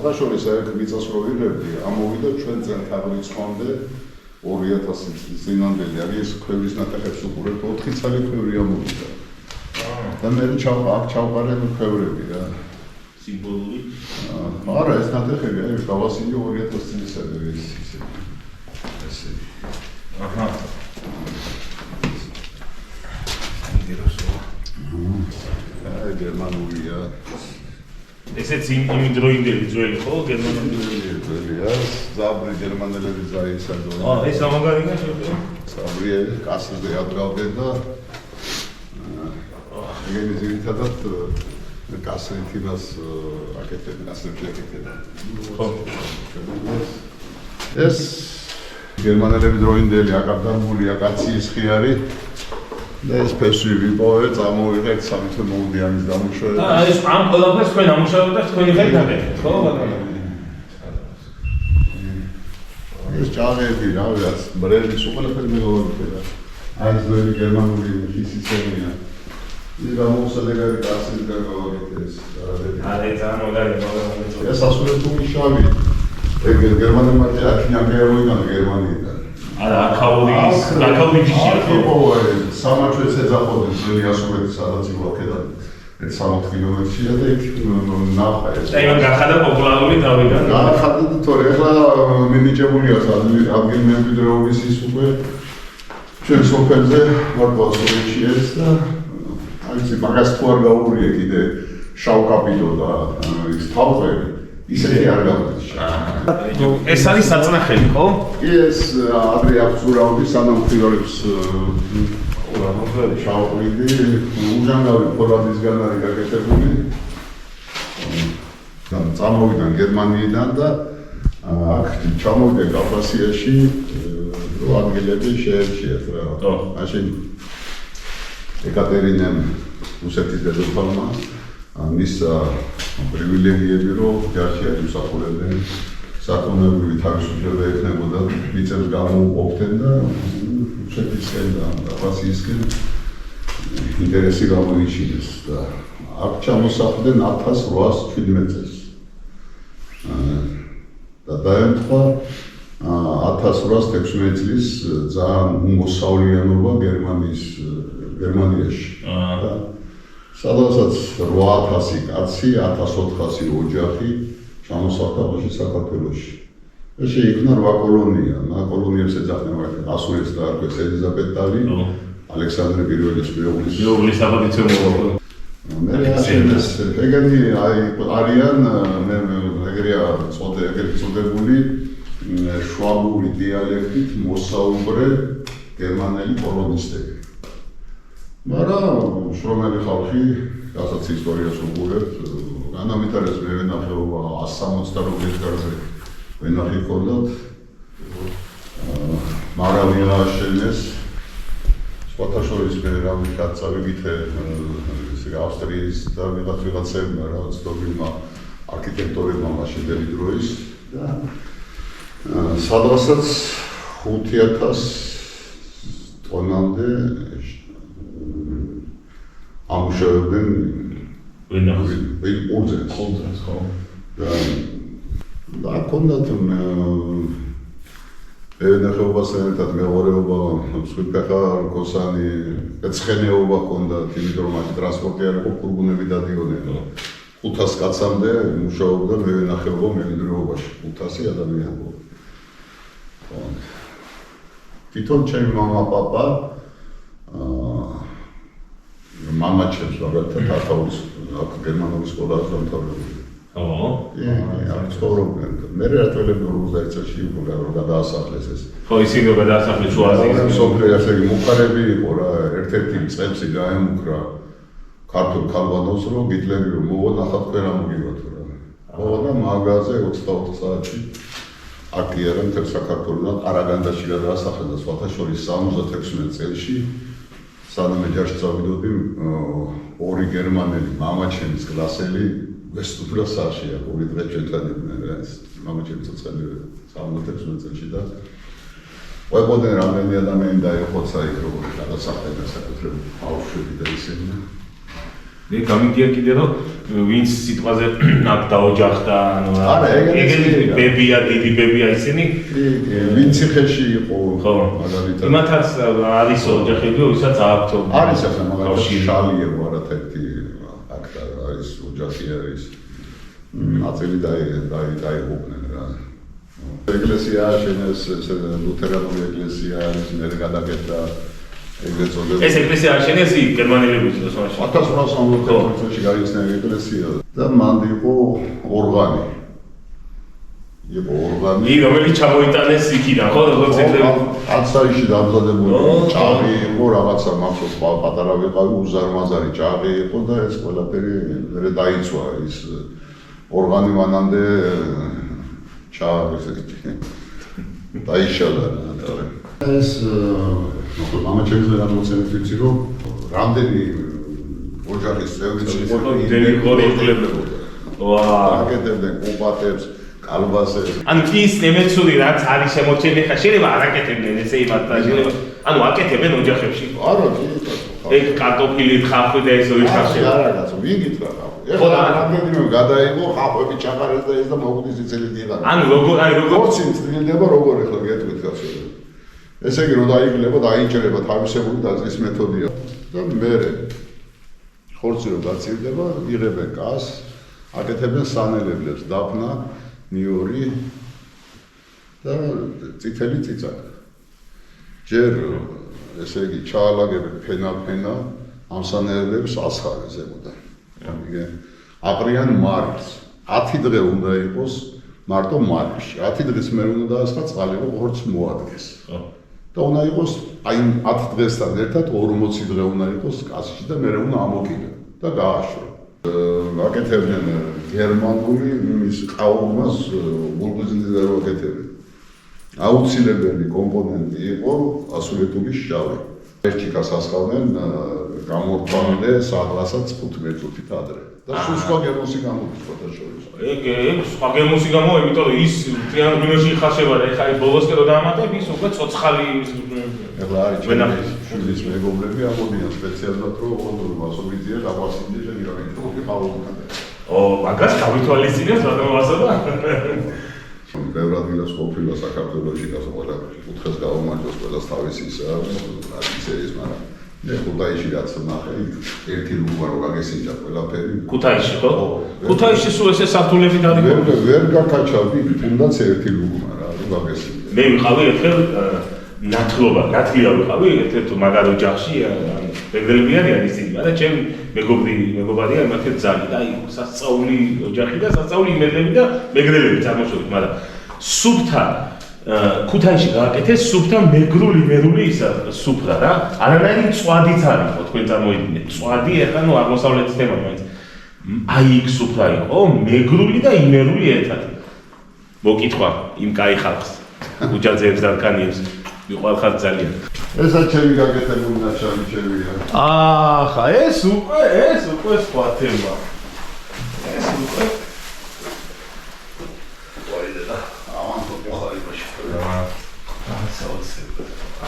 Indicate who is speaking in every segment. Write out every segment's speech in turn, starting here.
Speaker 1: სხვათაშორის ერთ მიწას რო ვიღებდი, ამოვიდა ჩვენ წელთაღრიცხვამდე 2000 წლის წინანდელი არის ქვევრის ნატეხებს უყურებთ 4 ცალი ქვევრი ამოვიდა. და მე ჩავყარებ ქვევრები რა.
Speaker 2: სიმბოლური?
Speaker 1: არა, ეს ნატეხები არის გავასინჯე 2000 წლისადმი ეს ესე.
Speaker 2: აჰა.
Speaker 1: აი გერმანულია.
Speaker 2: ესეც იმ დროინდელი ძველი ხო?
Speaker 1: გერმანული ძველია. ზაბრი გერმანელები ზაისადო.
Speaker 2: ეს ამაგარია შეიძლება?
Speaker 1: ზაბრიელი კასზე ადგავდნენ და ეგენი ძირითადად კასრითინას აკეთებდნენ, ასეთი აკეთებდნენ.
Speaker 2: ხო.
Speaker 1: ეს გერმანელები დროინდელი აკადამულია კაცის ხიარი. და ეს ფესვი ვიპოვე, წამოვიღეთ სამი თვე მოუნდიანის დამუშავება.
Speaker 2: ეს ამ ყველაფერს თქვენ ამუშავებთ თქვენი ხელით აკეთებთ, ხო ბატონო?
Speaker 1: ეს ჭაღები რა, რაც ბრელის უყოლაფერი მეგობრებია. აი ძველი გერმანული ხისისებია. ის გამოსადეგარი კაცის გაგავაკეთეს.
Speaker 2: აი ძალიან
Speaker 1: ეს ასურეთული შავი. ეგ გერმანელმა აქინაკეოიდან გერმანიიდან.
Speaker 2: არა, აქაური ჯიშია ხო?
Speaker 1: სამაჩვენს ეძახოდნენ ძველი ასურეთი სადაც იყვაკედან. ეს 60 კილომეტრია და იქ ნახა ეს.
Speaker 2: და იმან გახადა პოპულარული თავიდან.
Speaker 1: გახადა და თორე ახლა მინიჭებულია ადგილ მემკვიდრეობის ის უკვე ჩვენ სოფელზე მარტო ასურეთში ეს და აი მაგას თუ არ გაურია კიდე შავ კაპიტო და ის თავღები ისეთი არ გავდიშა.
Speaker 2: ეს არის საწნახელი, ხო?
Speaker 1: კი ეს ადრე აბსურაუდი სანამ ხილორებს შავყვიდი, უჟანგავი ფორვარდისგან არის გაკეთებული. წამოვიდან გერმანიიდან და აქ ჩამოვიდა კავკასიაში ადგილები შეერჩიათ რა. მაშინ ეკატერინემ რუსეთის დედოფალმა მისცა პრივილეგიები, რომ ჯარში ემსახურებდნენ საკონოებრივი თავისუფლება ექნებოდა, მიწებს გამოუყოფდნენ და რუსეთისკენ და კავკასიისკენ ინტერესი გამოიჩინეს და აქ ჩამოსახლდნენ 1817 წელს. და დაემთხვა 1816 წლის ძალიან უმოსავლიანობა გერმანიაში. სადაც 8000 კაცი, 1400 ოჯახი ჩამოსახლდა საქართველოში. ეს შეიქმნა 8 კოლონია. კოლონიებს ეძახდნენ ასურეთს დაარქვეს ელიზაბეტარი, ალექსანდრე პირველის მეუღლის
Speaker 2: საბადიცემულო.
Speaker 1: ეგენი არიან ეგრეა წოდებული შვაბური დიალექტით მოსაუბრე გერმანელი კოლონისტები. მაგრამ შრომელი ხალხი, რასაც ისტორიას უყურებთ, განამიტარეს მე ვენახეობა 168 ჰექტარზე ვენახი ჰქონდათ. მაღალი ააშენეს. სხვათა შორის მე რამე წავიკითხე ავსტრიის და ვიღაცებმა რა ცნობილმა არქიტექტორებმა მაშინდელი დროის და სადღაცაც 5000 ტონამდე ამუშავებდნენ უძენს ხო? და ჰქონდათ ენახეობასთან ერთად მეღორეობა, მსხვილფეხა რქოსანი, ეცხენეობა ჰქონდათ, იმიტომ რომ მაშინ ტრანსპორტი არ იყო, ფურგონები დადიოდნენ. 500 კაცამდე მუშაობდა მევენახეობა მემკვიდრეობაში, 500 ადამიანი. თვითონ ჩემი მამა პაპა მამაჩემს მაგალითად ათაურის აქ გერმანული სკოლას დამთავრებული. აქ ცხოვრობდნენ. მე რატოები 41 წელს უკვე გადაასახლეს ეს.
Speaker 2: ხო, ისინი გადაასახლეს შუაზღვისპირეთში.
Speaker 1: სოფლიო ასე მუხარები იყო რა, ერთ-ერთი წელსი დაემუქრა ქართულ ქალბატონს, რომ გიტლერი რომ მოვა ნახავთ თქვენ რა მოგივათ რა. მოვა მაგაზე 24 საათში აქ იარა მთელ საქართველოს ყარაგანდაში გადაასახლეს და სხვათა შორის 76 წელში სანამ ჯარში წავიდოდი ორი გერმანელი მამაჩემის კლასელი ვესტუფლა საშია ორი დღე ჩვენთან იყვნენ რა ეს მამაჩემი ცოცხალი 76 წელში და ვებოდნენ რამდენი ადამიანი დაიხოცა იქ როგორ გადასახლდნენ საკუთრებულ ბავშვები და ისინი
Speaker 2: მე გამიგია კიდე რომ ვინც სიტყვაზე აქ დაოჯახდა, ანუ
Speaker 1: არა, ეგეთი
Speaker 2: ბებია, დიდი ბებია ისინი.
Speaker 1: ვინც ხეში იყო,
Speaker 2: ხო.
Speaker 1: მაგალითად.
Speaker 2: იმათაც არის ოჯახები, ვისაც აქვთ.
Speaker 1: არის ახლა მაგალითად შალია არათერთი აქ არის ოჯახი არის. აწილი დაიღუპნენ რა. ეკლესია შენეს ლუთერანული ეკლესია არის მე გადაგეთა ეგრეთ წოდებული.
Speaker 2: ეს ეკლესია აშენეს გერმანელების დროს.
Speaker 1: 1860 წელს გაიხსნა ეკლესია და მან იყო ორგანი. იყო ორგანი.
Speaker 2: რომელიც ჩამოიტანეს იქიდან, ხო, როგორც ეგრე.
Speaker 1: აცაიში დამზადებული ჭაღი იყო, რაღაცა მახსოვს პატარა ვიყავი, უზარმაზარი ჭაღი იყო და ეს ყველაფერი მე დაიცვა ის ორგანი მანამდე დაიშალა. ეს მამაჩემს ვერ ამოცენებიცი რომ რამდენი ოჯახის წევრიც იყო
Speaker 2: იმდენი ხორიებლებოდა. ვაა,
Speaker 1: აკეთებდნენ კუბატებს, კალბასებს.
Speaker 2: ანუ ის ნემეცური რაც არის შემორჩენილი ხა შეიძლება არ აკეთებდნენ ესე იმათ და შეიძლება ანუ აკეთებენ ოჯახებში.
Speaker 1: არა, კი.
Speaker 2: ეგ კარტოფილი ხახვი და ეს ორი ხახვი.
Speaker 1: არა, კაცო, ვიგითხრა ხახვი. ეხლა რამდენიმე გადაიღო ხახვები ჩაყარეს და ეს და მოგდის იცელი დიღარ.
Speaker 2: ანუ როგორ
Speaker 1: ხორცი წილდება როგორ ეხლა გეტყვით კაცო. ესე იგი რომ დაიგლება, დაიჭრება თავისებური დაძრის მეთოდია და მე ხორცი რომ დაცილდება, იღებენ კას, აკეთებენ სანელებლებს, დაფნა, ნიორი და წითელი წიწაკი. ჯერ ესე იგი ჩაალაგებენ ფენა ამ სანელებლებს ასხარე ზემოდან. ამიგე აყრიან მარილს. 10 დღე უნდა იყოს მარტო მარილში. 10 დღის მერე უნდა დაასხა წყალი, რომ ხორცს მოადგეს.
Speaker 2: ხო.
Speaker 1: და უნდა იყოს აი 10 დღესთან ერთად 40 დღე უნდა იყოს კასში და მერე უნდა ამოკიდო და გააშრო. აკეთებდნენ გერმანული ის ყაუმას ბულგუზინზე რო აკეთებდნენ. აუცილებელი კომპონენტი იყო ასულეთული შავი. ერთიკას ასხავდნენ გამორთვალე საღლასაც 15 წუთით ადრე. და სხვა გემოსი გამოდის ფოტოშოპში.
Speaker 2: ეგ სხვა გემოსი გამოვა, იმიტომ რომ ის ტრიანგულოში ხაშება და ეხა ბოლოსკე რო დაამატებ ის უკვე ცოცხალი
Speaker 1: ეხლა არის შვილის მეგობრები ამოდიან სპეციალურად რომ მასობიძია დაგვასინდე შენ ირანით რომ ყავდა.
Speaker 2: მაგას გავითვალისწინებს რატომ ვასადა?
Speaker 1: ბევრ ადგილას ყოფილა საქართველოში გასო ყველა კუთხეს გაუმარჯოს ყველას თავისი ისა ტრადიციის მაგრამ მე ქუთაისში რაც ნახე ერთი ლუგვა რო გაგესინჯა ყველაფერი
Speaker 2: ქუთაისში ხო? ქუთაისში სულ ესე საფთულები დარიგო
Speaker 1: ვერ გაკაჩავდი თუნდაც ერთი ლუგვა რა რო გაგესინჯა
Speaker 2: მე ვიყავი ერთხელ ნათლია ვიყავი ერთ მაგარ ოჯახში მეგრელები არიან ისინი მაგრამ ჩემ მეგობრია იმათი ძალი და აი სასწაული ოჯახი და სასწაული იმედლები და მეგრელები წარმოშობით მაგრამ სუფთა ქუთაისში გააკეთეს სუფთა მეგრული მერული ისა სუფრა რა არანაირი წვადიც არის ხო თქვენ წარმოიდგინეთ წვადი ეხლა ნუ აღმოსავლეთის თემა მაინც აი იქ სუფრა იყო მეგრული და იმერული ერთად მოკითხვა იმ კაი ხალხს უჯაძეებს და არკანიებს ვიყავ ძალიან
Speaker 1: ესაც ჩემი გაკეთებული ნაშრომი შევია
Speaker 2: ახა ეს უკვე სხვა თემა ეს უკვე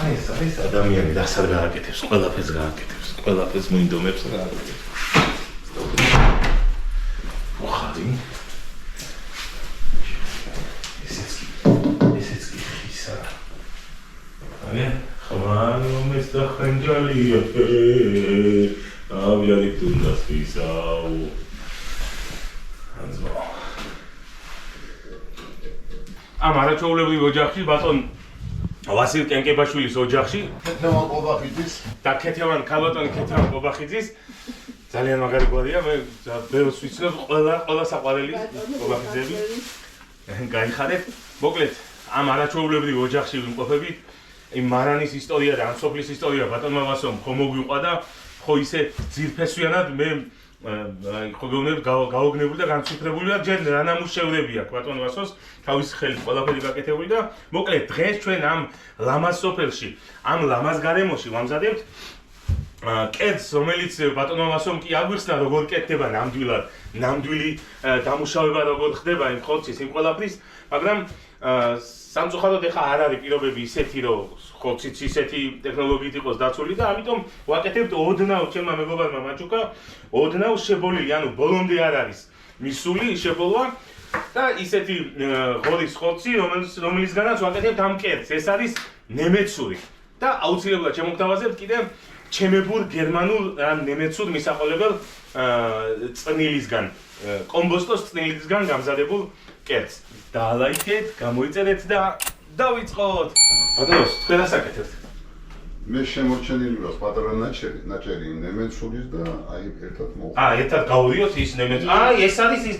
Speaker 2: აი ეს ადამიანი დასად გააკეთებს, ყველაფერს გააკეთებს, ყველაფერს მოინდომებს გააკეთებს. ხარი. ესეც კი ხისა. აი, ხმარი მომეს და ხანჯალია. ავიარი თუნდაც ხისაო. ანზო. ამ არაჩვეულებრივ ოჯახში ბატონ ვასილ კენკებაშვილის ოჯახში
Speaker 1: ქეთევან ყობახიძის
Speaker 2: და ქეთევან ყობახიძის ძალიან მაგარი გვარია მე ბევრს ვიცნობ ყველა საყვარელი ყობახიძები გაიხარეთ მოკლედ ამ არაჩვეულებრივ ოჯახში ვიმყოფებით იმ მარანის ისტორია და ამ სოფლის ისტორია ბატონმა ვასომ ხო მოგვიყვა და ხო ისე ძირფესვიანად მე ხო გაოგნებული და განცვიფრებული და ჯერ რა ნამუშევრები აქვს ბატონ ვასოს თავის ხელით ყველაფერი გაკეთებული და მოკლედ დღეს ჩვენ ამ ლამაზ სოფელში ამ ლამაზ გარემოში ვამზადებთ კეთს, რომელიც ბატონმა მასომ კი აგვიხსნა, როგორ კეთდება ნამდვილი დამუშავება როგორ ხდება იმ ხორცის, იმ ყველაფრის, მაგრამ სამწუხაროდ ეხა არ არის პირობები ისეთი, რომ ხორციც ისეთი ტექნოლოგიით იყოს დაცული და ამიტომ ვაკეთებთ ოდნავ ჩემმა მეგობარმა მაჭუკა, ოდნავ შებოლილი, ანუ ბოლომდე არ არის მისული შებოლვა და ისეთი ღორის ხორცი, რომელისგანაც ვაკეთებთ ამ კერძს, ეს არის ნემეცური და აუცილებლად შემოგთავაზებთ კიდე ჩემებურ გერმანულ ნემეცურ მისაყოლებელ წნილისგან, კომბოსტოს წნილისგან გამზადებულ კერძს. დაალაიქეთ, გამოიწერეთ და დავიწყოთ. ბატონოს, თქვენ ასაკეთებთ.
Speaker 1: მე შემორჩენილი ვარ პატარა ნაჭერი ნემეცურის და აი ერთად მოხდა.
Speaker 2: ერთად გავუდიოთ ის ნემეცური. ეს არის ის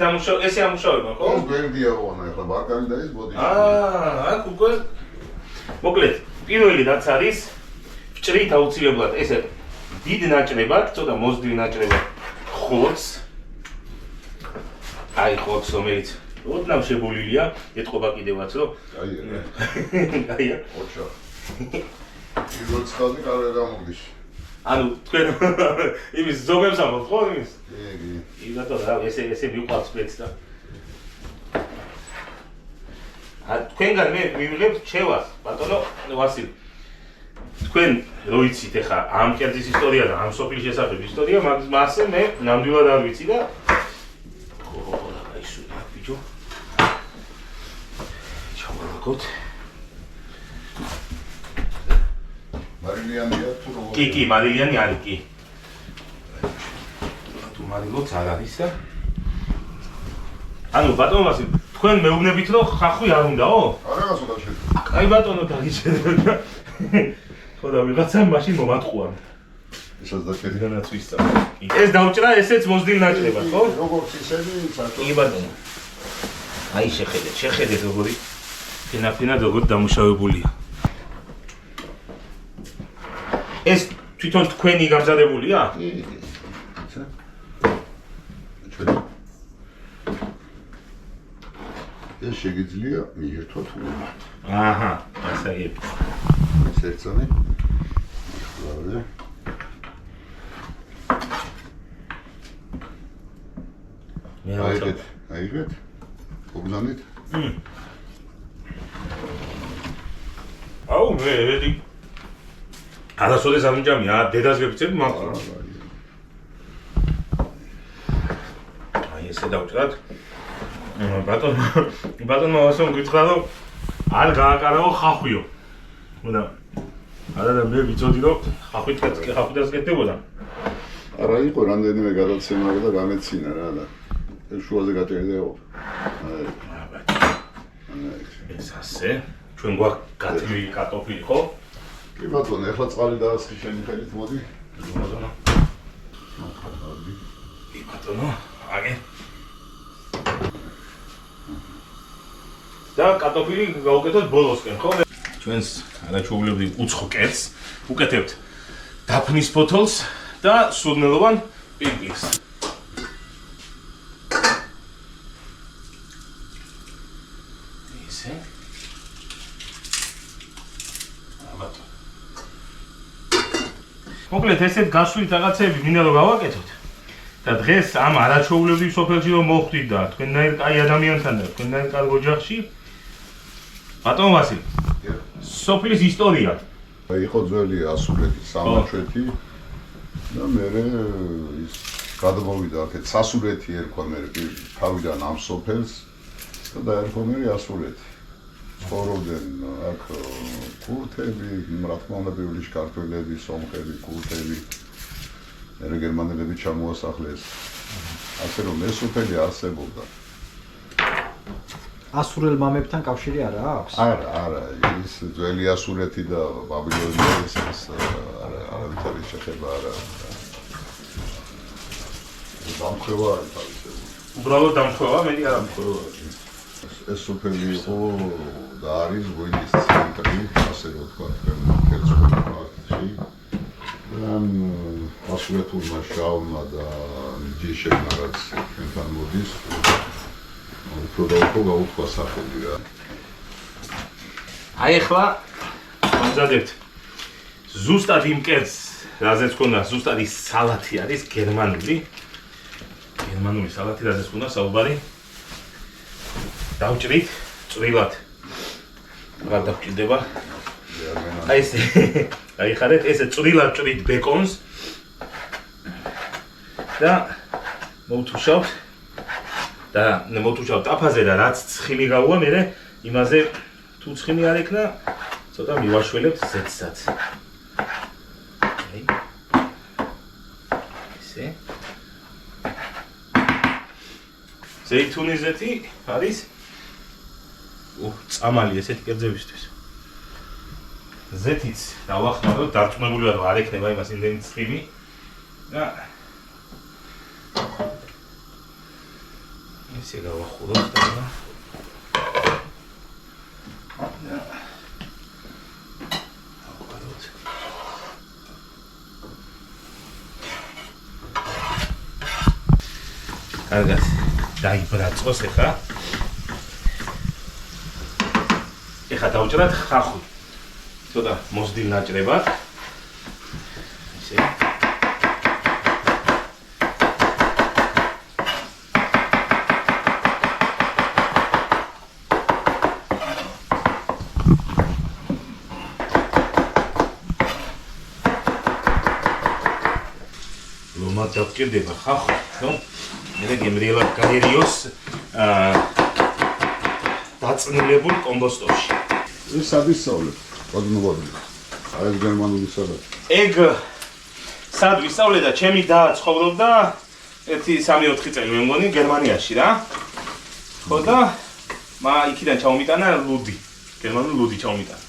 Speaker 2: ესე ამუშავება, ხო?
Speaker 1: ეს გვერდია ოღონდ ახლა ბარკალი და ის ბოდიში.
Speaker 2: აქ უკვე მოკლედ, პირველი რაც არის ვჭრით აუცილებლად ესე დიდ ნაჭრებად, ცოტა მოზრდილ ნაჭრებად ხორცს. აი ხორცს, რომელიც ოდნავ შებოლილია, ეთყობა კიდევაც, რომ
Speaker 1: აია. ოჩა. პირველ წყალზე კარგად გამოგდის.
Speaker 2: ანუ თქვენ იმის ზოგებს ამბობთ, ხო იმის?
Speaker 1: კი.
Speaker 2: ბატონო, რა ესე მიყვარს მეც და თქვენგან მე მივიღებ ჩევას, ბატონო ვასილი. თქვენ რო იცით ახლა ამ კერძის ისტორია და ამ სოფლის შესახებ ისტორია, მასე მე ნამდვილად არ ვიცი და ბიჭო. ჩავარგოთ.
Speaker 1: მარილიანია თუ როგორ?
Speaker 2: კი, მარილიანი არის კი. თუ მარილოც არ არის და ანუ ბატონო ვასილი, თქვენ მეუბნებით რომ ხახვი არ უნდაო?
Speaker 1: არა გასულა შენ.
Speaker 2: აი ბატონო დაგიჭერდა. ხო და ვიღაცა მაშინ მომატყუან.
Speaker 1: ესაც დაჭერი.
Speaker 2: რანაც ვისწავლე. ეს დავჭრა, ესეც მოზრდილ ნაჭრებად, ხო?
Speaker 1: როგორც ისეთი, საერთოდ.
Speaker 2: კი ბატონო. აი შეხედეთ როგორი ფინაფინა როგორ დამუშავებულია. ეს თვითონ თქვენი გამზადებულია?
Speaker 1: კი. ჩვენ ეს შეგიძლია მიერთოთ უნდა.
Speaker 2: აჰა, ასაი.
Speaker 1: ეს ერთსანი. ხლავე. აიღეთ. გოგზანით?
Speaker 2: აუ, მე არასოდეს ამიჯამია, დედას გეფიცებ მაგრამ. აი ესე დავჭრათ. ბატონმა ვასომ გითხრა რომ არ გააკარავო ხახვიო. უნდა არა მე ვიცოდი რომ ხახვიდას გეტებოდა.
Speaker 1: არა იყო რამდენიმე გადაცემა და გამეცინა რა და ეს შუაზე გაჭერდა იყო.
Speaker 2: ეს ასე ჩვენ გვაქვს გათვლილი კარტოფილი ხო?
Speaker 1: კი ბატონო, ეხლა წყალი დაასხი შენი ხელით მოდი.
Speaker 2: ბატონო. კი ბატონო, აგე. და კარტოფილი გავუკეთოთ ბოლოსკენ, ხო? ჩვენს არაჩვეულებრივ უცხო კერძს უკეთებთ დაფნის ფოთოლს და სურნელოვან პილპილს. ისე. აბატო. მოკლედ ესეთ გასვლით რაღაცები მინდა რომ გავაკეთოთ. და დღეს ამ არაჩვეულებრივ სოფელში რომ მოხვდით და თქვენნაირ კაი ადამიანთან და თქვენნაირ კარგ ოჯახში ბატონ ვასილი. სოფლის ისტორია.
Speaker 1: იყო ძველი ასურეთი, სამაჩვეთი და მე ის გადმოვიდა აქეთ სასურეთი ერქვა მე თავიდან ამ სოფელს და დაერქვა მე ასურეთი. ცხოვრობდნენ აქ კურთები, რა თქმა უნდა ბევრი ქართველები, სომხები, კურთები. მე გერმანელები ჩამოასახლეს. ასე რომ ეს სოფელი არსებობდა.
Speaker 3: ასურელ მამებთან კავშირი არა აქვს?
Speaker 1: არა, ის ძველი ასურეთი და ბაბილონი ეს არავითარი შეხება არა. დამხვევა არის თავისებური.
Speaker 2: უბრალოდ დამხვევა, მეტი არ დამხვევა.
Speaker 1: ეს სოფელი იყო და არის ღვინის ცენტრი, ასე რომ თქვა, კერძში. ამ ასურეთურმა შავმა და ჯიშებმა რაც ჩვენთან მოდის. უფრო და უფრო გაუთხვა სახელი რა.
Speaker 2: აი ახლა გამზადებთ ზუსტად იმ კერძს, რაზეც ქონდა ზუსტად ის სალათი არის გერმანული სალათი, რაზეც ქონდა საუბარი. დავჭრით, წვრილად. აღარ დავჭირდება. აი ესე, აიხარეთ, ესე წვრილად ჭრით ბეკონს და მოვთუშავთ და მოვთუშავთ ტაფაზე და რაც ცხიმი გაუვა, მერე იმაზე თუ ცხიმი არ ექნა, ცოტა მივაშველებთ ზეთსაც. ესე. ზეითუნის ზეთი არის წამალი ესეთი კერძებისთვის. ზეთიც დავახმაროთ, დარწმუნებული ვარ, რომ არ ექნება იმას იმდენი ცხიმი და ესე გავახუროთ და კარგად დაიბრაწყოს ეხლა. ეხლა დავჭრათ ხახვი. ცოტა მოსდილ ნაჭრებად. ესე. ლომად დავჭირდება ხახვი, რომ მე გემრიელად გაერიოს დაწნილებულ კომბოსტოში.
Speaker 1: ეს სადისწავლეთ, კოდნობოდი. ეს გერმანული სალათი.
Speaker 2: ეგ სად ვისწავლე და ჩემი და ცხოვრობდა 1-3-4 წელი მე მგონი გერმანიაში რა. ხო და იქიდან ჩავმიტანა ლუდი. გერმანული ლუდი ჩავმიტანა.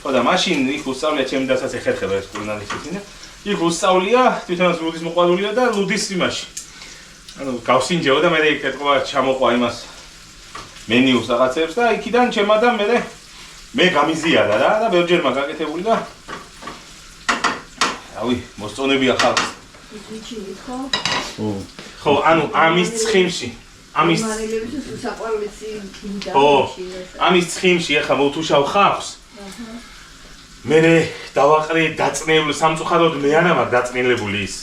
Speaker 2: ხო და მაშინ იქ უსწავლია ჩემი დასაც ეხერხება ეს კულინარიის ისინი. იქ უსწავლია თვითონაც ლუდის მოყვარულია და ლუდის იმაში. ანუ გავსინჯეო და მე იქ ეთქვა ჩამოყვა იმას მენიუს რაღაცებს და იქიდან ჩემადა მე გამიზიარა რა და ბევრჯერმა გაკეთებული და რავი მოსწონებია ხალხს.
Speaker 4: ვიჩინით ხო?
Speaker 2: ხო, ანუ ამის ცხიმში
Speaker 4: გერმანელებისთვის უსაყვარლესი კიდაა.
Speaker 2: ხო, ამის ცხიმში ახლა მოვთუშავ ხავს. მე დავაყრე დაწნეულ სამწუხაროდ მე არა მაქვს დაწნილებული ის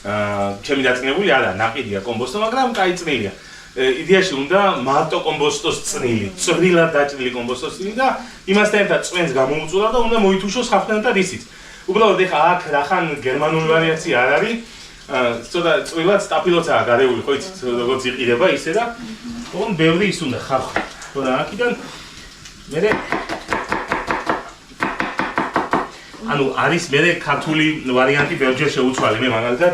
Speaker 2: ჩემი დაწნილებული არა, ნაყიდია კომბოსტო, მაგრამ კაი წნილია. იდეაში უნდა მარტო კომბოსტოს წნილი, წვრილად დაჭრილი კომბოსტოს წნილი და იმასთან ერთად წვენს გამოუწულა და უნდა მოითუშოს ხავხთან და რისიც. უბრალოდ ეხა აქ რახან გერმანული ვარიაცია არ არის, ცოტა წვრილად სტაფილოცაა გარეული, ხო იცით, როგორც იყიდება ისე და ოღონდ ბევრი ის უნდა ხავხი. ხო და აქიდან მე ანუ არის მე ქართული ვარიანტი ბევრჯერ შეუცვალე მე მაგალითად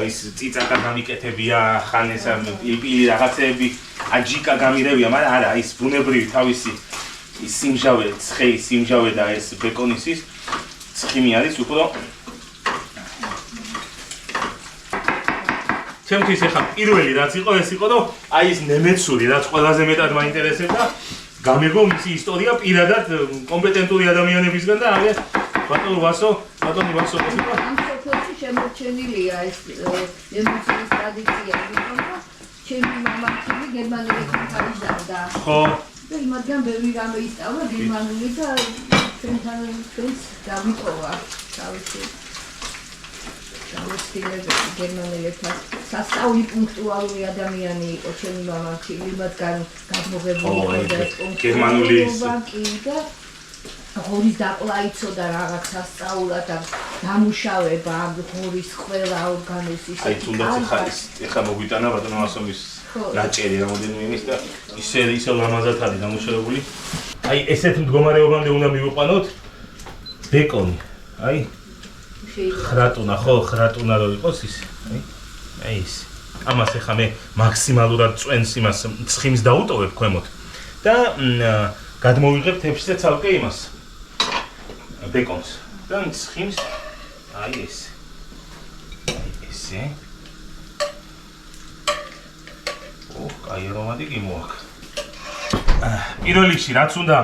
Speaker 2: ის წიწაკა გამიკეთებია, ხან ეს პილი რაღაცები, აჯიკა გამირევია, მაგრამ არა, ის ბუნებრივი თავისი ის სიმჟავე, ცხეი სიმჟავე და ეს ბეკონის ის ცხიმი არის უფრო ჩემთვის ეხლა პირველი რაც იყო ეს იყო რომ აი ეს ნემეცური რაც ყველაზე მეტად მაინტერესებდა გამეგო მისი ისტორია პირადად კომპეტენტური ადამიანებისგან და არის ბატონი ვასო ყოფილა
Speaker 4: შემორჩენილია ეს ემოციის ტრადიცია, იმიტომ რომ ჩემი მამაცი გერმანელი კომპანიიდან და ხო და იმათგან ბევრი რამე ისწავლა გერმანული და ჩვენს დავიტოვა თავისი გერმანელებთან სასწაული პუნქტუალური ადამიანი იყო ჩემი მამაცი, იმათგან გადმოღებული და
Speaker 2: გერმანული
Speaker 4: და ღორის დაკლა იცოდა რაღაც სასწაულად და დამუშავება ღორის ყველა ორგანიზმის
Speaker 2: აი თუნდაც ეხა მოგვიტანა ბატონო მასომის ნაჭერი რამოდენიმე იმის და ისე ლამაზად არის დამუშავებული. აი ესეთ მდგომარეობამდე უნდა მივიყვანოთ ბეკონი. აი ხრატუნა ხო ხრატუნა რო იყოს ის. აი ის. ამას ეხა მე მაქსიმალურად წვენს იმას ცხიმს დაუტოვებ ქვემოთ და გადმოვიღებ თეფშზე ცალკე იმას ბეკონს და ცხიმს აი ეს ესე კაი არომატი გიმოაქვს პირველ რიგში რაც უნდა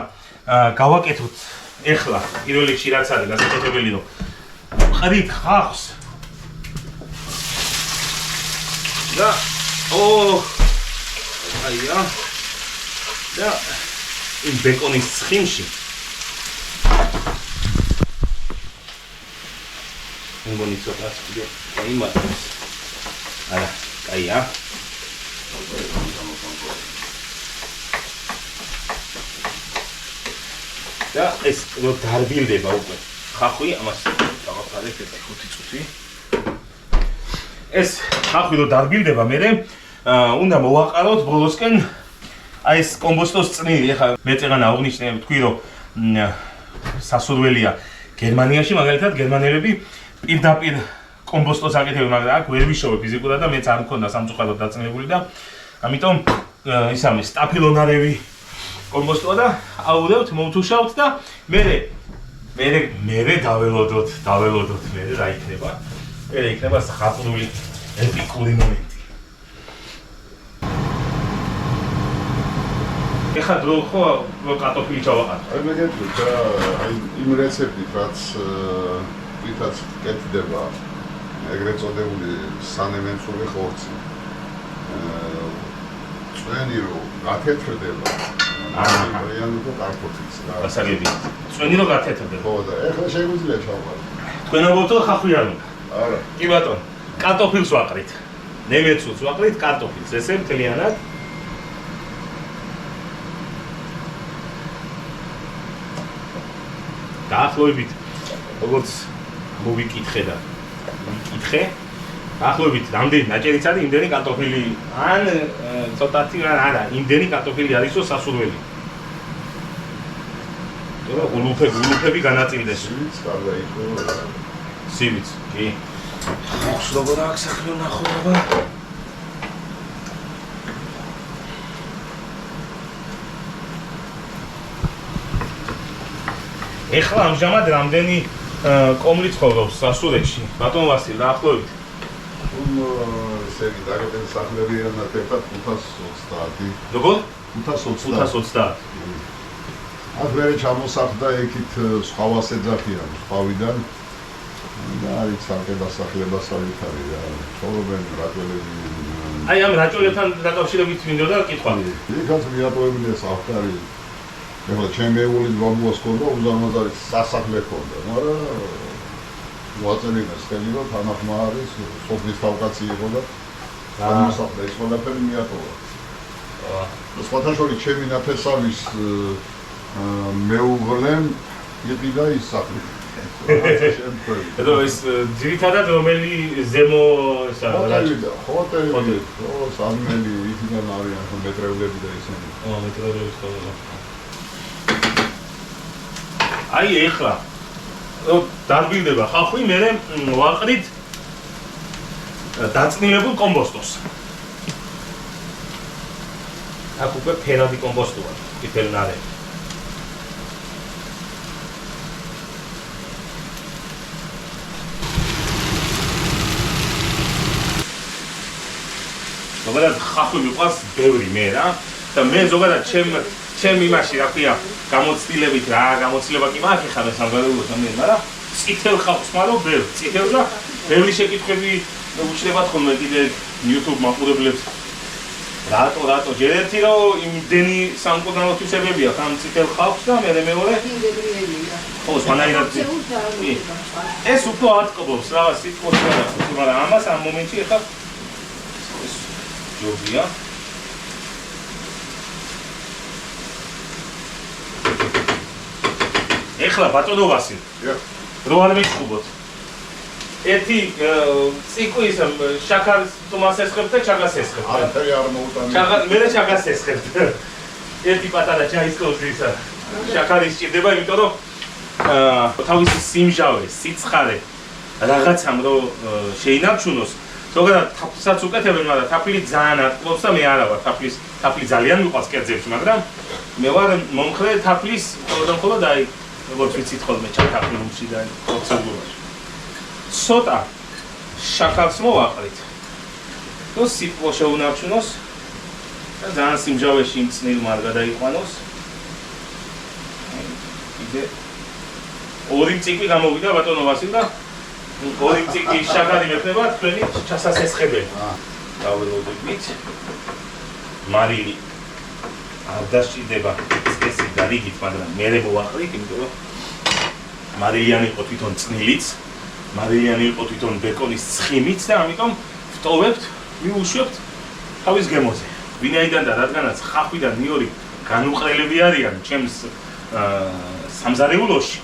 Speaker 2: გავაკეთოთ ეხლა პირველ რიგში რაც არის გასაკეთებელი რომ ყრით ხავს და აია და იმ ბეკონის ცხიმში მგონი ცოტა კიდე იმას. არა, კაია. და ეს რო დარბილდება უკვე. ხახვი ამას დავაფარეთ ეს 5 წუთი. ეს ხახვი რო დარბილდება, მე უნდა მოვაყაროთ ბოლოსკენ აი ეს კომბოსტოს წნილი. ეხლა მე წეღან აღნიშნე თქვი რომ სასურველია გერმანიაში, მაგალითად გერმანელები პირდაპირ კომბოსტოს აკეთებენ, მაგრამ აქ ვერ ვიშოვე ფიზიკურად და მეც არ მქონდა სამწუხაროდ დაწნებული და ამიტომ ისამე სტაფილონარევი კომბოსტოა და აუდევთ, მოვთუშავთ და მე დაველოდოთ, მე რა იქნება? მე იქნება ზღაპრული ეპიკური მომენტი. ეხლა დრო ხო კარტოფილი ჩავაყარ.
Speaker 1: აი მე გეტყვით რა, აი იმ რეცეპტით რაც თვითაც კეთდება ეგრეთ წოდებული სანემენსული ხორცი. წვენი რო გათეთრდება. ანუ კარტოფილს რა.
Speaker 2: გასაგები. წვენი რო გათეთრდება.
Speaker 1: ხო და ეხლა შეგვიძლია ჩავყავ.
Speaker 2: თქვენ ალბათ ხახვი არ უნდა.
Speaker 1: არა.
Speaker 2: კი ბატონო, კარტოფილს ვაყრით. ნემეცუს ვაყრით კარტოფილს. ესე მთლიანად. დაახლოებით როგორც მოვიკითხე და ვიკითხე, დაახლოებით რამდენი ნაჭერიც არის, იმდენი კარტოფილი ან ცოტათი არა, იმდენი კარტოფილი არისო სასურველი. და გულუფები განაწილდეს.
Speaker 1: სივიც კარგა იყო.
Speaker 2: სივიც, კი. ხოს როგორ აქვს საქმე ნახულობა? ეხლა ამჟამად რამდენი კომლი ცხოვრობს სასურეთში? ბატონ ვასილ, დაახლოებით.
Speaker 1: ესე იგი დაგეგმე სახლებიანად ერთად 530.
Speaker 2: როგორ?
Speaker 1: 530.
Speaker 2: 530.
Speaker 1: აქ მე ჩამოსახდა იქით სხვა ვასეძახიან, სხვავიდან და არის ცალკე დასახლებასავით არის რა. ცხოვრობენ რაჭველები.
Speaker 2: აი ამ რაჭველებთან დაკავშირებით მინდოდა კითხვა.
Speaker 1: იქაც მიატოვებულია საფქარი. ეხლა ჩემი მეუღლის ბაბუას ქონდა უზარმაზარი სასახლე ქონდა, მაგრამ ვაწერინეს ხელი რომ თანახმა არის, სოფლის თავკაცი იყო და სამოსახლე ის ყველაფერი მიატოვა. სხვათა შორის ჩემი ნათესავის მეუღლემ იყიდა ის სახლი.
Speaker 2: და ეს ძირითადად რომელი ზემო ესა
Speaker 1: ჰოტელი, სამმელი იქიდან არიან მეტრეულები და ისინი.
Speaker 2: მეტრეულები ხოლმე. აი ეხლა დარბილდება ხახვი, მე ვაყრით დაწნილებულ კომბოსტოს. აქ უკვე ფერადი კომბოსტოა, ფერნარე. ზოგადად ხახვი მიყვარს ბევრი მე რა და მე ზოგადად ჩემ იმაში რა ქვია გამოცდილებით რა გამოცდილება კი მაქვს ხარ სამგადოულოს ამენ მაგრამ წითელ ხავს მარო ბევრ წითელ და ბევრი შეკითხვები უჩნდებათ ხოლმე კიდე YouTube მაყურებლებს რატო ჯერ ერთი რომ იმდენი სამკურნალო თვისებებია ხან წითელ ხავს და მე მეორე ხო სვანაირად ეს უფრო ატყობობს რა სიტყვას რა მაგრამ ამას ამ მომენტში ხა ჯობია ეხლა ბატონო ვასილ რო არ მიყუბოთ ერთი ციკვის შაქარს თუმას ესხებთ და ჩაგას ესხებთ
Speaker 1: არაფერი არ მოუტანე
Speaker 2: მე ჩაგას ესხებთ ერთი პატარა ჩაის კოლზის შაქარი სჭირდება იმიტომ რომ თავისი სიმჟავე სიცხარე რაღაცამ რო შეინარჩუნოს ზოგადად თაფლსაც უკეთებენ, მაგრამ თაფლი ძალიან ატყობს და მე არა ვარ თაფლი ძალიან მიყვარს კერძებში, მაგრამ მე ვარ მომხრე თაფლის მხოლოდ აი როგორც ვიცით ხოლმე ჩათაფლში და პროცედურაში. ცოტა შაქარს მოვაყრით. და სიტყვა შეუნარჩუნოს და ძალიან სიმჟავეში იმ წნილმა არ გადაიყვანოს. კიდე ორი ციკლი გამოვიდა ბატონო ვასილ და ორი ციკლი შაქარი მექნება თქვენი ჩასასესხებელი. დაველოდებით. მარილი არ დასჭირდება წესი და რიგით, მაგრამ მე მოვაყრით, იმიტომ რომ მარილიანი იყო თვითონ წნილიც მარილიანი იყო თვითონ ბეკონის ცხიმიც და ამიტომ ვტოვებთ, მიუშვებთ თავის გემოზე. ვინაიდან და რადგანაც ხახვი და ნიორი განუყრელები არიან ჩემს სამზარეულოში,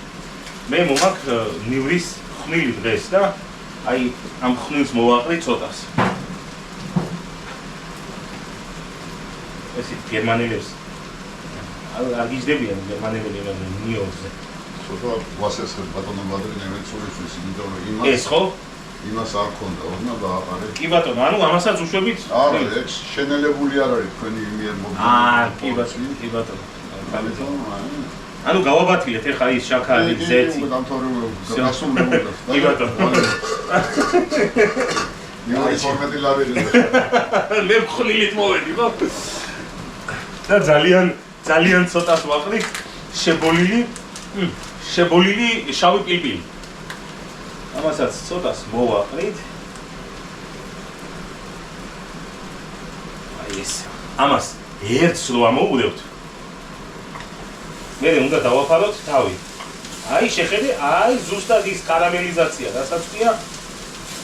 Speaker 2: მე მომაქვს ნივრის ხვნილი დღეს და აი ამ ხვნილს მოვაყრი ცოტას. ეს გერმანელებს არ გიждდებიან გერმანელები ნიორზე.
Speaker 1: ცოტა ვასესხებ ბატონო მადრი ნემეცურისთვის, იმიტომ რომ
Speaker 2: ეს ხო?
Speaker 1: იმას არ ქონდა, ორნა დააყარე.
Speaker 2: კი ბატონო, ანუ ამასაც უშვებით?
Speaker 1: არა, ეს შენელებული არ არის თქვენი მიერ
Speaker 2: კი ბატონო. ანუ გავაბათილეთ ეხლა ის შაქარი, ზეთი.
Speaker 1: კი ბატონო. ნიორი ფორმატი ლაბელი.
Speaker 2: მე მხნილით მოვედი, ხო? და ძალიან ცოტას ვაყრი შებოლილი შავი პილპილი. ამასაც ცოტას მოვაყრით. აი ეს. ამას ერთს რო ამოუვდევთ. მე უნდა დავაფაროთ თავი. აი შეხედე, აი ზუსტად ის კარამელიზაცია, რასაც ქვია,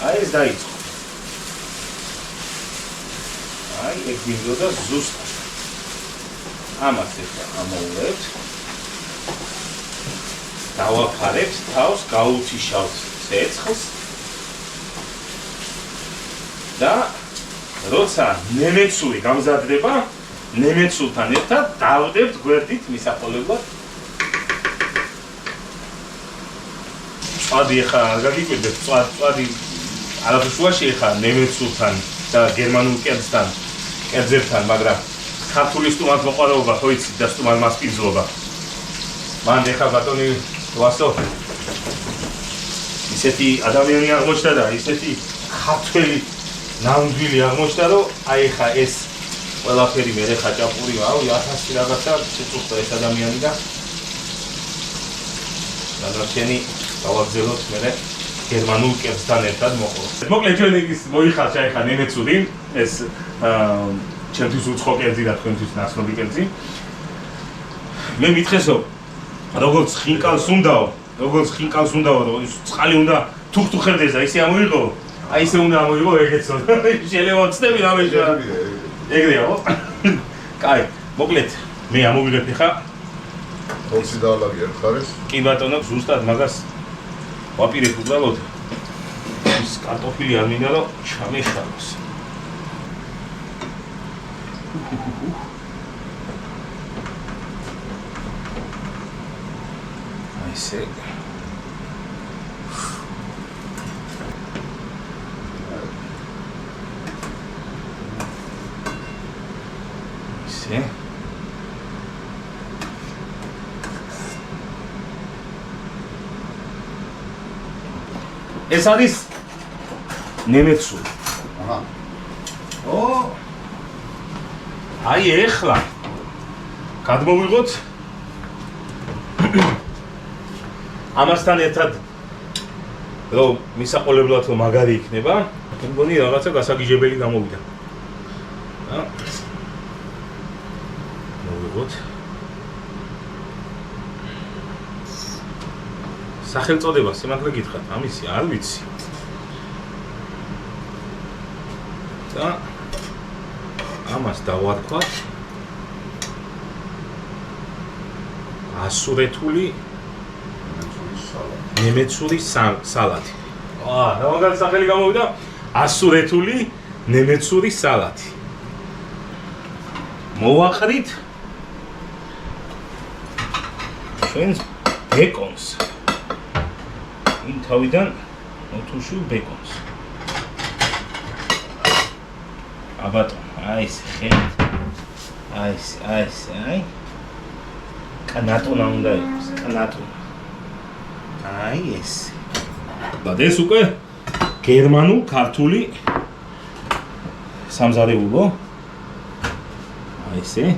Speaker 2: აი ეს დაიწყო. აი ეგ მინდოდა ზუსტად. ამას ეხლა ამოუვევთ. დავაფარებთ თავს, გაუთიშავთ ცეცხლს. და როცა ნემეცური გამზადდება, ნემეცურთან ერთად დავდებთ გვერდით მისაყოლებლად. წვადი ეხლა არ გაგიკვირდეთ, წვადი არაფერშუაში ეხლა ნემეცურთან და გერმანულ კერძებთან, მაგრამ ქართული სტუმართ მოყვარეობა ხო იცით და სტუმარ მასპინძლობა. მან ეხლა ბატონი ვასო ისეთი ადამიანი აღმოჩნდა და ისეთი ქართველი ნამდვილი აღმოჩნდა, რომ აი ეხლა ეს ყველაფერი მე ხა ჭაპური ვაო 1000 რაღაცა შეწუხდა ეს ადამიანი და გადარჩენი გავაგზავნოთ მე გერმანულ კერძთან ერთად მოყოლ. მოკლედ ჩვენ ის მოიხარშა ეხლა ნემეცური ეს ჩემთვის უცხო კერძი და თქვენთვის ნაცნობი კერძი. მე მითხესო როგორც ხინკალს უნდაო, რომ წყალი უნდა თუხთუხერდეს და ისე ამოიღო, აი ისე უნდა ამოიღო ეგეცო. შეიძლება ვწდები რამეჟა. ეგრეა ხო? კაი, მოკლედ მე ამოვიღებ ხა.
Speaker 1: ხოცი დაალაგე ხარეს.
Speaker 2: კი ბატონო, ზუსტად მაგას ვაპირებ უბრალოდ. ის კარტოფილი არ მინდა რომ ჩამეხაროს. აი ესე. ეს არის ნემეცური.
Speaker 1: აჰა.
Speaker 2: აი ეხლა გადმოვიღოთ ამასთან ერთად რომ მისაყოლებლად რომ მაგარი იქნება, მგონი რაღაცა გასაგიჟებელი გამოვიდა. მოვიღოთ სახელწოდება სიმართლე გითხრათ, ამისი არ ვიცი. და ამას დავარქვათ ასურეთული ნემეცური სალატი. რა მაგარი სახელი გამოვიდა? ასურეთული ნემეცური სალატი. მოვაყრით ჩვენს ბეკონს. იმ თავიდან მოთუშულ ბეკონს. აბატონ, აი ეს ხედავთ. აი ეს, აი. კანატონა უნდა იყოს, კანატონა. აი ეს. და ეს უკვე გერმანულ ქართული სამზარეულო. აი ესე.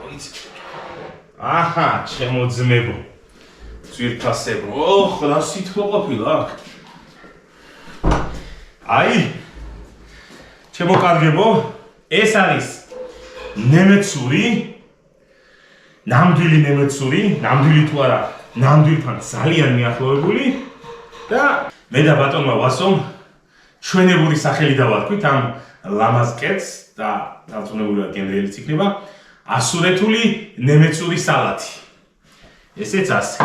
Speaker 2: ვიცი. აჰა, ჩემო ძმებო. ძვირფასებო. ოხ, რა სითბო ყოფილა აქ. აი. ჩემო კარგებო, ეს არის ნემეცური, ნამდვილი ნემეცური, ნამდვილი თუ არა, ნამდვილთან ძალიან მიახლოვებული და მე და ბატონმა ვასომ ჩვენებური სახელი დავარქვით ამ ლამაზ კერძს და დარწმუნებული გენდელიც იქნება ასურეთული ნემეცური სალათი. ესეც ასე.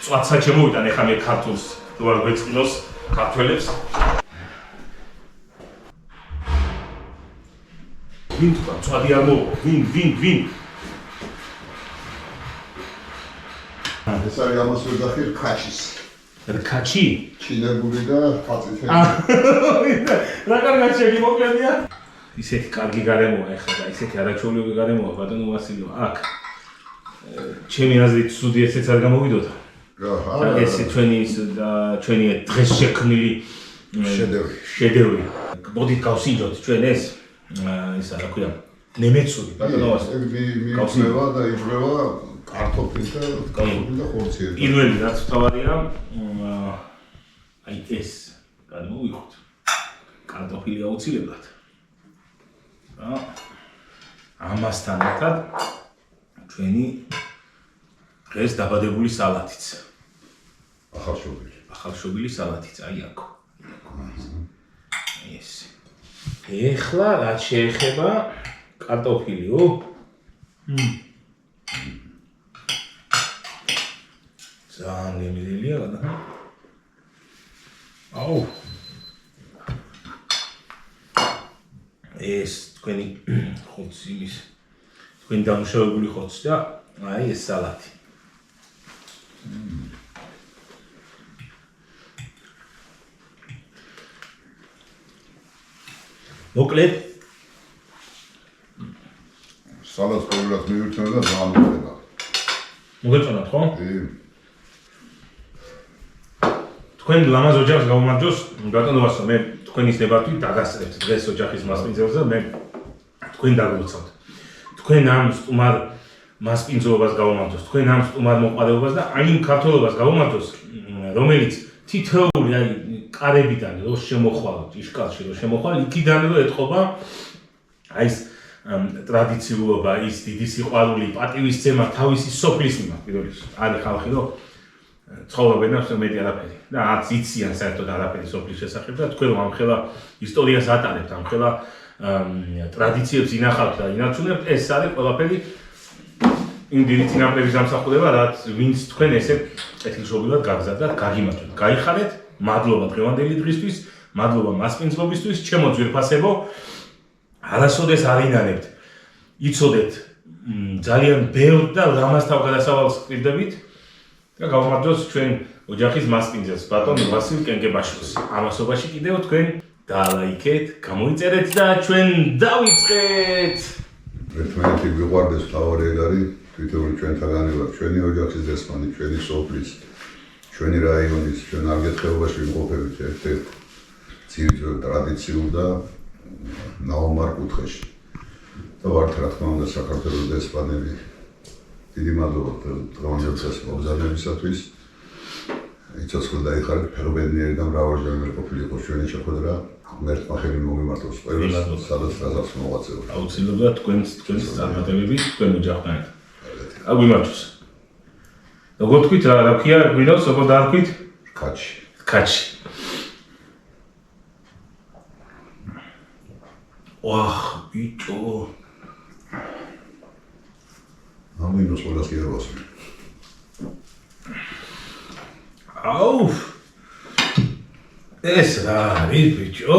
Speaker 2: წვაცა შემოვიტან ეხლა მე ქართულს თუ არ გვეწყინოს ქართველებს. ვინ თქვა წვადი არ მოვა? ვინ?
Speaker 1: ეს არის ამას ვერ დახիր ქაჩის.
Speaker 2: რქაჩი?
Speaker 1: ჩინებული და ხაწითელი.
Speaker 2: რა კარგად შეგიმოკლენია? ისეთი კარგი გარემოა ეხლა და ისეთი არაჩვეულებრივი გარემოა ბატონო ვასილიო. აქ ჩემი აზრით სუდი ესეც არ გამოვიდოდა.
Speaker 1: რა,
Speaker 2: ესე ჩვენი დღეს შექმნილი შედევრი. მოდით გავსინჯოთ ჩვენ ეს რა ქვია ნემეცური ბატონო ვასილიო.
Speaker 1: მიიწევა და იბრევა კარტოფილი და ხორცი.
Speaker 2: პირველი რაც თავარია აი ეს გადმოვიხოთ. კარტოფილი აუცილებლად. ამასთან ერთად ჩვენი დღეს დაბადებული სალათიც. ახალშობილი სალათიც, აი აქ. ეს. ეხლა რაც შეეხება კარტოფილიო. ძალიან გემრიელია და. აუ. ეს თქვენი ხორცი იმის თქვენი დამუშავებული ხორცი და აი ეს სალათი. მოკლედ
Speaker 1: სალათს ყოველდღე მივირთმევ და ძალიან მოგეწონა.
Speaker 2: მოგეწონათ ხო? თქვენ ლამაზ ოჯახს გაუმარჯოს, ბატონო ვასო, მე თქვენის ნებართვით დაგასწრებთ დღეს ოჯახის მასპინძელს და მე თქვენ დაგვროცავთ. თქვენ ამ სტუმარ მასპინძლობას გაუმარჯოს, თქვენ ამ სტუმარ მოყვარეობას და აი იმ ქართველობას გაუმარჯოს, რომელიც თითოეული აი კარებიდან რო შემოხვალ, იშკალში რო შემოხვალ, იქიდან რო ეთყობა აი ეს ტრადიციულობა, ის დიდი სიყვარული, პატივისცემა, თავისი სოფლის მიმართ, პირველ რიგში. არის ხალხი რო ცხოვრობენ და მეტი არაფერი. და არც იციან საერთოდ არაფერი სოფლის შესახებ და თქვენ ამ ხელა ისტორიას ატარებთ, ამ ხელა ტრადიციებს ინახავთ და ინარჩუნებთ, ეს არის ყველაფერი იმ დიდი წინაპრების დამსახურება, რაც ვინც თქვენ ესე კეთილშობილად გაგზავნათ, გაგიმართოთ, გაიხარეთ, მადლობა დღევანდელი დღისთვის, მადლობა მასპინძლობისთვის, ჩემო ძვირფასებო, არასოდეს არ ინანებთ. იცოდეთ ძალიან ბევრ და რამასთან გადასავალს გვირდებით და გავუმარჯოს ჩვენ ოჯახის მასპინძელს, ბატონ ვასილ კენკებაშვილს. ამასობაში კიდევ თქვენ დალაიქეთ, გამოიწერეთ და ჩვენ დავიწყეთ.
Speaker 1: ერთმანეთი გვიყვარდეს თავარი ეგ არის თითოეული ჩვენთაგანი ვარ, ჩვენი ოჯახის დესპანი, ჩვენი სოფლის, ჩვენი რაიონის, ჩვენ არგეთხეობაში ვიმყოფებით ერთ-ერთ ძირითად ტრადიციულ და ნაომარ კუთხეში. და ვართ რა თქმა უნდა საქართველოს დესპანები. დიდი მადლობა დღევანდელ მოგზაურობისათვის. იცოცხლე დაიხარეთ ფერობედნიერი და მრავალჟამიერი ყოფილიყო ჩვენი შეხვედრა. ღმერთმა ხელი მოგიმართოს ყველას, სადაც გაზარს მოღვაწეობთ.
Speaker 2: აუცილებლად თქვენს წარმატებები თქვენ ოჯახთან ერთად. აგვიმარჯოს. როგორ თქვით რა ქვია გვინავს, როგორ დაარქვით? რქაჩი. ვახ, ბიჭო.
Speaker 1: ამინოს ყველას კიდევ
Speaker 2: აუ. ეს რა არის ბიჭო?